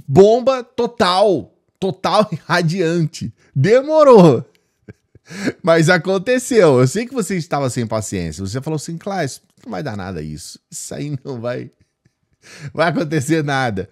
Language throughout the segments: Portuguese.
bomba total e radiante. Demorou, mas aconteceu. Eu sei que você estava sem paciência. Você falou assim, Cláudio, não vai dar nada isso. Isso aí não vai acontecer nada.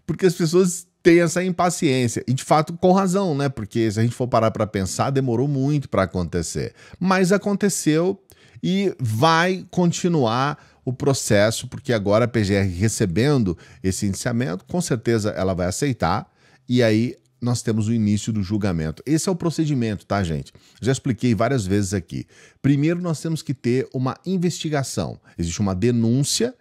Porque as pessoas têm essa impaciência. E de fato com razão, né? Porque se a gente for parar para pensar, demorou muito para acontecer. Mas aconteceu e vai continuar o processo, porque agora a PGR recebendo esse indiciamento, com certeza ela vai aceitar, e aí nós temos o início do julgamento. Esse é o procedimento, tá, gente? Já expliquei várias vezes aqui. Primeiro nós temos que ter uma investigação. Existe uma denúncia,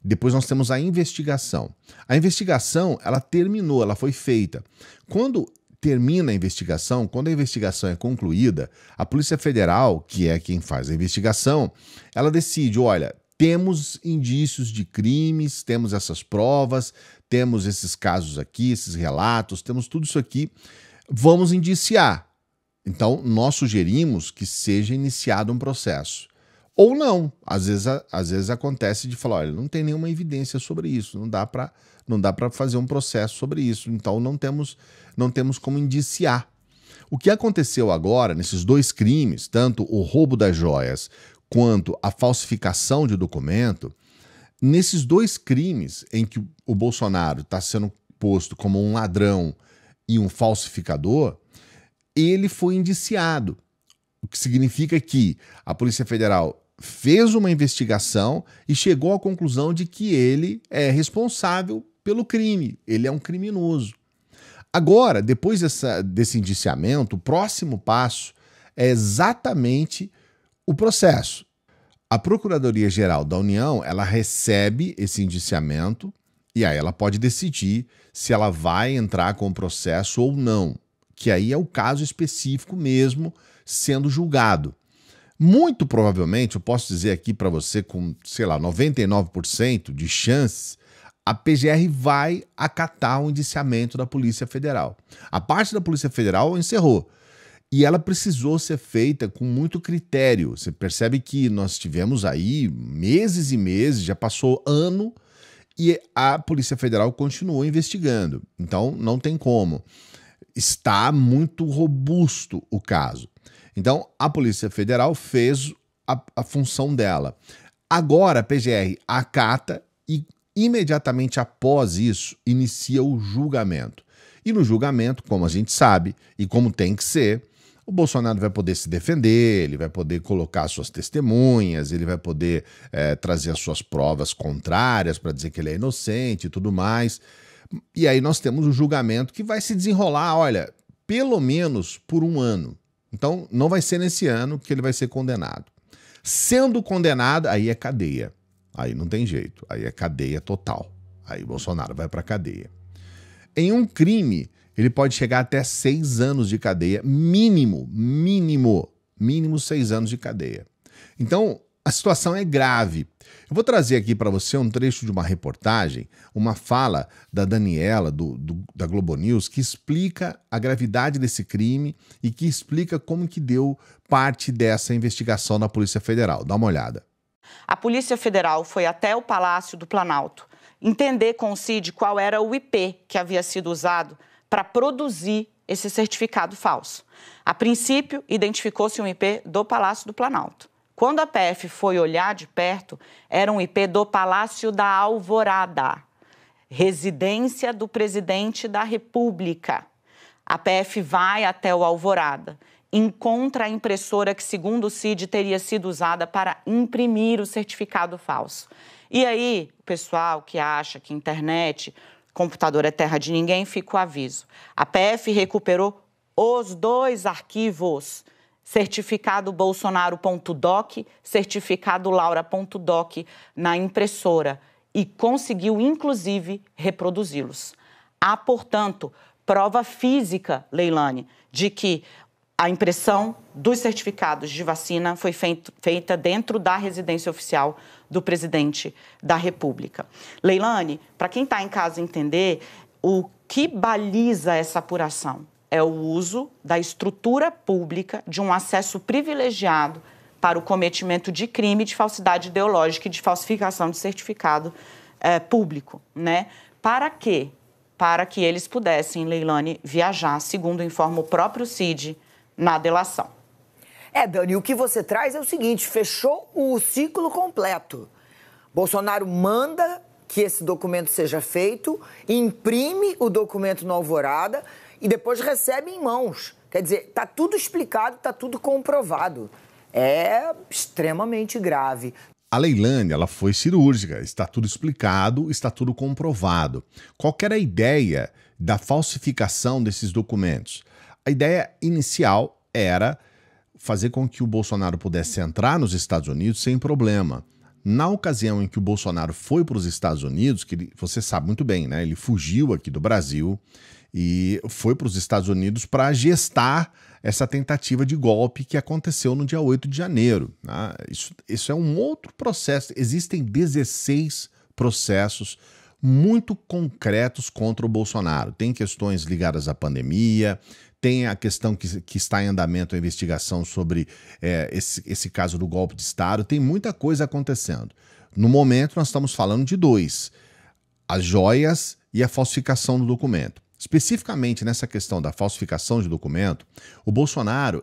depois nós temos a investigação. A investigação, ela terminou, ela foi feita. Quando termina a investigação, quando a investigação é concluída, a Polícia Federal, que é quem faz a investigação, ela decide, olha, temos indícios de crimes, temos essas provas, temos esses casos aqui, esses relatos, temos tudo isso aqui, vamos indiciar. Então, nós sugerimos que seja iniciado um processo. Ou não, às vezes acontece de falar, olha, não tem nenhuma evidência sobre isso, não dá para fazer um processo sobre isso, então não temos como indiciar. O que aconteceu agora, nesses dois crimes, tanto o roubo das joias quanto a falsificação de documento, nesses dois crimes em que o Bolsonaro está sendo posto como um ladrão e um falsificador, ele foi indiciado. O que significa que a Polícia Federal fez uma investigação e chegou à conclusão de que ele é responsável pelo crime, ele é um criminoso. Agora, depois desse indiciamento, o próximo passo é exatamente o processo. A Procuradoria-Geral da União, ela recebe esse indiciamento e aí ela pode decidir se ela vai entrar com o processo ou não, que aí é o caso específico mesmo sendo julgado. Muito provavelmente, eu posso dizer aqui para você com, 99% de chances, a PGR vai acatar o indiciamento da Polícia Federal. A parte da Polícia Federal encerrou. E ela precisou ser feita com muito critério. Você percebe que nós tivemos aí meses e meses, já passou ano, e a Polícia Federal continuou investigando. Então, não tem como. Está muito robusto o caso. Então, a Polícia Federal fez a função dela. Agora, a PGR acata e imediatamente após isso, inicia o julgamento. E no julgamento, como a gente sabe, e como tem que ser, o Bolsonaro vai poder se defender, ele vai poder colocar suas testemunhas, ele vai poder trazer as suas provas contrárias para dizer que ele é inocente e tudo mais. E aí nós temos o julgamento que vai se desenrolar, olha, pelo menos por um ano. Então não vai ser nesse ano que ele vai ser condenado. Sendo condenado, aí é cadeia. Aí não tem jeito, aí é cadeia total. Aí o Bolsonaro vai para cadeia. Em um crime, ele pode chegar até 6 anos de cadeia, mínimo 6 anos de cadeia. Então, a situação é grave. Eu vou trazer aqui para você um trecho de uma reportagem, uma fala da Daniela, da Globo News, que explica a gravidade desse crime e que explica como que deu parte dessa investigação da Polícia Federal. Dá uma olhada. A Polícia Federal foi até o Palácio do Planalto entender com o CID qual era o IP que havia sido usado para produzir esse certificado falso. A princípio, identificou-se um IP do Palácio do Planalto. Quando a PF foi olhar de perto, era um IP do Palácio da Alvorada, residência do presidente da República. A PF vai até o Alvorada, encontra a impressora que, segundo o CID, teria sido usada para imprimir o certificado falso. E aí, o pessoal que acha que internet, computador é terra de ninguém, fica o aviso. A PF recuperou os 2 arquivos, certificado bolsonaro.doc, certificado laura.doc, na impressora e conseguiu, inclusive, reproduzi-los. Há, portanto, prova física, Leilane, de que a impressão dos certificados de vacina foi feita dentro da residência oficial do presidente da República. Leilane, para quem está em casa entender, o que baliza essa apuração é o uso da estrutura pública de um acesso privilegiado para o cometimento de crime de falsidade ideológica e de falsificação de certificado público, né? Para quê? para que eles pudessem, Leilane, viajar, segundo informa o próprio Cid na delação. Dani, o que você traz é o seguinte, fechou o ciclo completo. Bolsonaro manda que esse documento seja feito, imprime o documento no Alvorada e depois recebe em mãos. Quer dizer, está tudo explicado, está tudo comprovado. É extremamente grave. A Leilane, ela foi cirúrgica, está tudo explicado, está tudo comprovado. Qual que era a ideia da falsificação desses documentos? A ideia inicial era fazer com que o Bolsonaro pudesse entrar nos Estados Unidos sem problema. Na ocasião em que o Bolsonaro foi para os Estados Unidos, que você sabe muito bem, né? Ele fugiu aqui do Brasil e foi para os Estados Unidos para gestar essa tentativa de golpe que aconteceu no dia 8 de janeiro. Né? Isso é um outro processo. Existem 16 processos muito concretos contra o Bolsonaro. Tem questões ligadas à pandemia, tem a questão que está em andamento a investigação sobre esse caso do golpe de Estado, tem muita coisa acontecendo. No momento, nós estamos falando de dois, as joias e a falsificação do documento. Especificamente nessa questão da falsificação de documento, o Bolsonaro,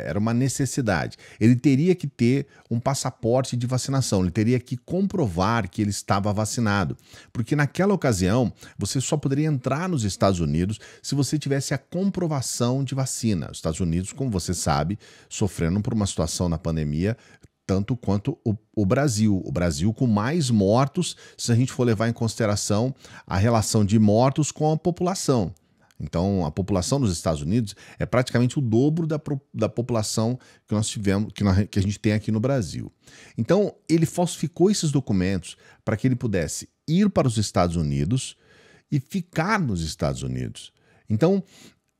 era uma necessidade, ele teria que ter um passaporte de vacinação, ele teria que comprovar que ele estava vacinado, porque naquela ocasião você só poderia entrar nos Estados Unidos se você tivesse a comprovação de vacina. Os Estados Unidos, como você sabe, sofrendo por uma situação na pandemia, tanto quanto o Brasil. O Brasil com mais mortos, se a gente for levar em consideração a relação de mortos com a população. Então, a população dos Estados Unidos é praticamente o dobro da população que nós tivemos, que a gente tem aqui no Brasil. Então, ele falsificou esses documentos para que ele pudesse ir para os Estados Unidos e ficar nos Estados Unidos. Então,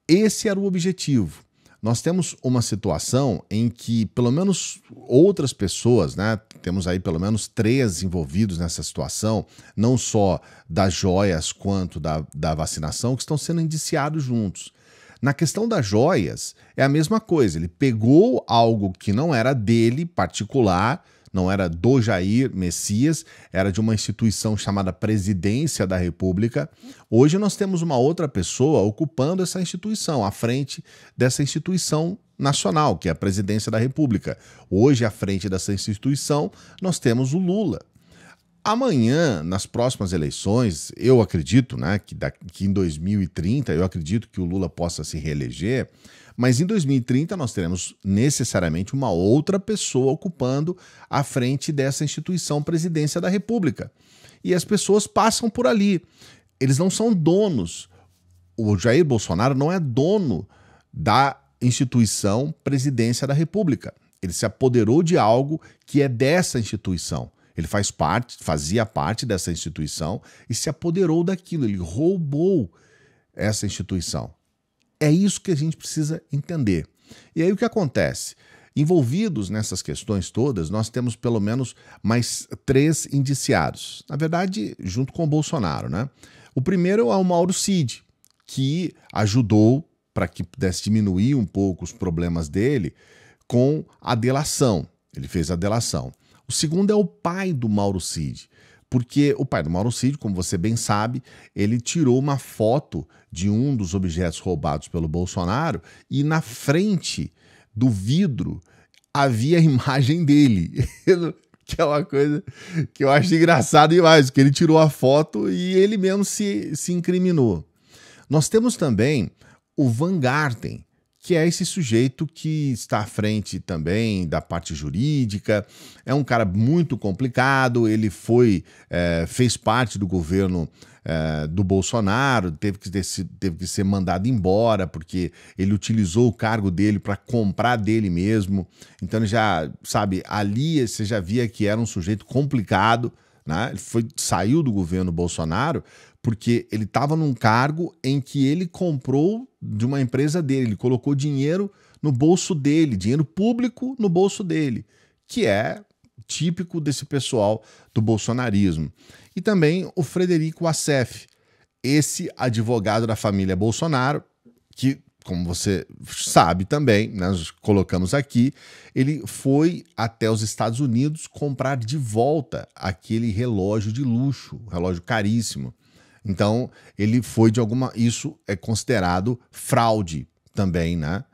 esse era o objetivo. Nós temos uma situação em que pelo menos outras pessoas, né, temos aí pelo menos 3 envolvidos nessa situação, não só das joias quanto da vacinação, que estão sendo indiciados juntos. Na questão das joias, é a mesma coisa, ele pegou algo que não era dele, particular, não era do Jair Messias, era de uma instituição chamada Presidência da República. Hoje nós temos uma outra pessoa ocupando essa instituição, à frente dessa instituição nacional, que é a Presidência da República. Hoje, à frente dessa instituição, nós temos o Lula. Amanhã, nas próximas eleições, eu acredito, né, que em 2030, eu acredito que o Lula possa se reeleger, mas em 2030 nós teremos necessariamente uma outra pessoa ocupando a frente dessa instituição Presidência da República. E as pessoas passam por ali. Eles não são donos. O Jair Bolsonaro não é dono da instituição Presidência da República. Ele se apoderou de algo que é dessa instituição. Ele fazia parte dessa instituição e se apoderou daquilo. Ele roubou essa instituição. É isso que a gente precisa entender. E aí o que acontece? Envolvidos nessas questões todas, nós temos pelo menos mais 3 indiciados. Na verdade, junto com o Bolsonaro, né? O primeiro é o Mauro Cid, que ajudou para que pudesse diminuir um pouco os problemas dele com a delação. Ele fez a delação. O segundo é o pai do Mauro Cid, porque o pai do Mauro Cid, como você bem sabe, ele tirou uma foto de um dos objetos roubados pelo Bolsonaro e na frente do vidro havia a imagem dele, que é uma coisa que eu acho engraçado demais, que ele tirou a foto e ele mesmo se incriminou. Nós temos também o Van Garten, que é esse sujeito que está à frente também da parte jurídica, é um cara muito complicado, ele fez parte do governo do Bolsonaro, teve que ser mandado embora, porque ele utilizou o cargo dele para comprar dele mesmo, então ele já, sabe, ali você já via que era um sujeito complicado, né? Ele saiu do governo Bolsonaro porque ele estava num cargo em que ele comprou de uma empresa dele, ele colocou dinheiro no bolso dele, dinheiro público no bolso dele, que é típico desse pessoal do bolsonarismo. E também o Frederico Assef, esse advogado da família Bolsonaro, que, como você sabe também, nós colocamos aqui, ele foi até os Estados Unidos comprar de volta aquele relógio de luxo, relógio caríssimo. Então, ele foi de alguma... Isso é considerado fraude também, né?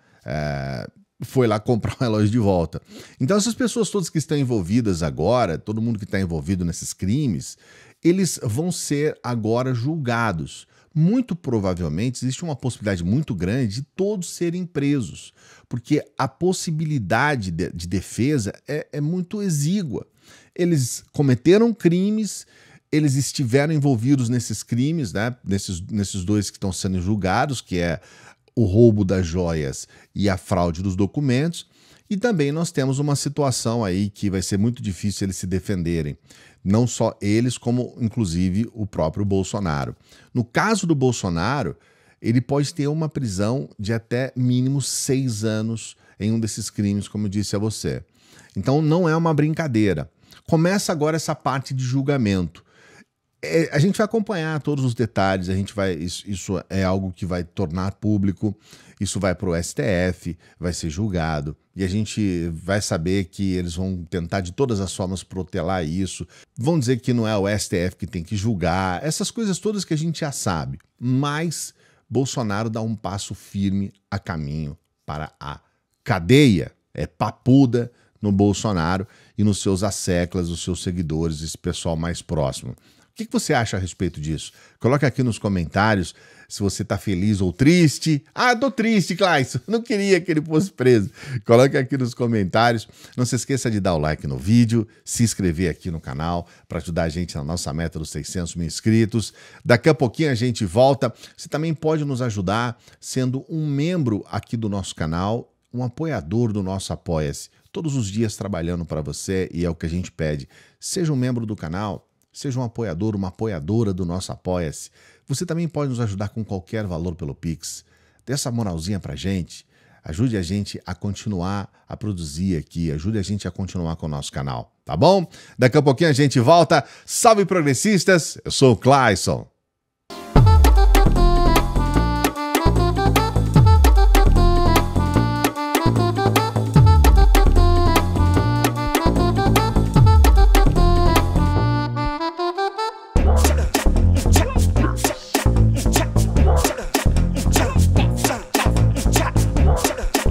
Foi lá comprar o relógio de volta. Então, essas pessoas todas que estão envolvidas agora, todo mundo que está envolvido nesses crimes, eles vão ser agora julgados. Muito provavelmente, existe uma possibilidade muito grande de todos serem presos, porque a possibilidade de defesa é muito exígua. Eles cometeram crimes, eles estiveram envolvidos nesses crimes, né? Nesses dois que estão sendo julgados, que é o roubo das joias e a fraude dos documentos. E também nós temos uma situação aí que vai ser muito difícil eles se defenderem. Não só eles, como inclusive o próprio Bolsonaro. No caso do Bolsonaro, ele pode ter uma prisão de até mínimo 6 anos em um desses crimes, como eu disse a você. Então não é uma brincadeira. Começa agora essa parte de julgamento. A gente vai acompanhar todos os detalhes, isso é algo que vai tornar público, isso vai para o STF, vai ser julgado, e a gente vai saber que eles vão tentar de todas as formas protelar isso, vão dizer que não é o STF que tem que julgar, essas coisas todas que a gente já sabe, mas Bolsonaro dá um passo firme a caminho para a cadeia, é papuda no Bolsonaro e nos seus asseclas, os seus seguidores, esse pessoal mais próximo. O que você acha a respeito disso? Coloca aqui nos comentários se você está feliz ou triste. Ah, tô triste, Clayson. Não queria que ele fosse preso. Coloca aqui nos comentários. Não se esqueça de dar o like no vídeo, se inscrever aqui no canal para ajudar a gente na nossa meta dos 600 mil inscritos. Daqui a pouquinho a gente volta. Você também pode nos ajudar sendo um membro aqui do nosso canal, um apoiador do nosso Apoia-se. Todos os dias trabalhando para você e é o que a gente pede. Seja um membro do canal. Seja um apoiador, uma apoiadora do nosso Apoia-se. Você também pode nos ajudar com qualquer valor pelo Pix. Dê essa moralzinha pra gente. Ajude a gente a continuar a produzir aqui. Ajude a gente a continuar com o nosso canal. Tá bom? Daqui a pouquinho a gente volta. Salve, progressistas! Eu sou o Clayson.